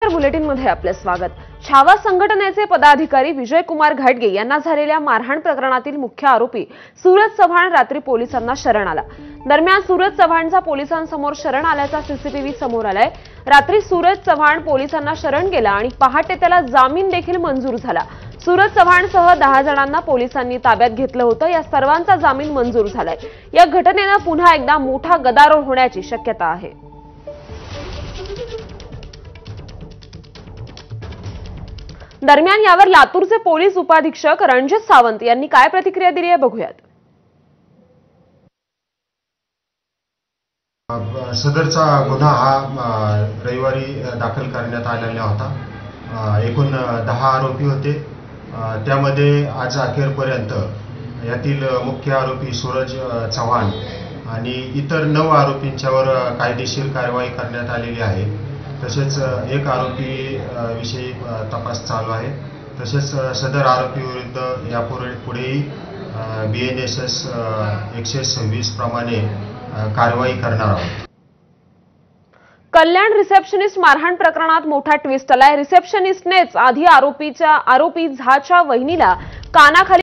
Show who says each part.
Speaker 1: बुलेटिनमध्ये आपले स्वागत। छावा संघटनेचे पदाधिकारी विजयकुमार घाटगे यांना झालेल्या मारहाण प्रकरणातील मुख्य आरोपी सूरज चव्हाण रात्री पोलिसांना शरण आला। दरम्यान सूरज चव्हाणचा पोलिसांसमोर शरण आल्याचा सीसीटीव्ही समोर आलाय। रात्री सूरज चव्हाण पोलिसांना शरण गेला आणि पहाटे त्याला जामीन देखील मंजूर झाला। सूरज चव्हाणसह 10 जणांना पोलिसांनी ताब्यात घेतलं होतं। या सर्वांचा जामीन मंजूर झालाय। या घटनेने पुन्हा एकदा मोठा गदारोळ होण्याची शक्यता आहे। दरम्यान यावर लातूरचे पोलीस उपाधीक्षक रणजित सावंत यांनी काय प्रतिक्रिया दिली आहे बघूयात।
Speaker 2: सदरचा गुन्हा हा रविवारी दाखल करण्यात आलेला होता। एकूण 10 आरोपी होते। त्यामध्ये आज अखेरपर्यंत यातील मुख्य आरोपी सूरज चव्हाण आणि इतर 9 आरोपींच्यावर कायदेशीर कारवाई करण्यात आलेली आहे। तसेच एक आरोपी विषयी तपास चालू आहे। तसेच सदर आरोपी विरुद्ध यापुढेही BNSS 126 प्रमाणे कारवाई करणार आहोत।
Speaker 1: कल्याण रिसेप्शनिस्ट मारहाण प्रकरणात मोठा ट्विस्ट आलाय। रिसेप्शनिस्टनेच आधी आरोपी झाच्या वहिनीला कानाखाली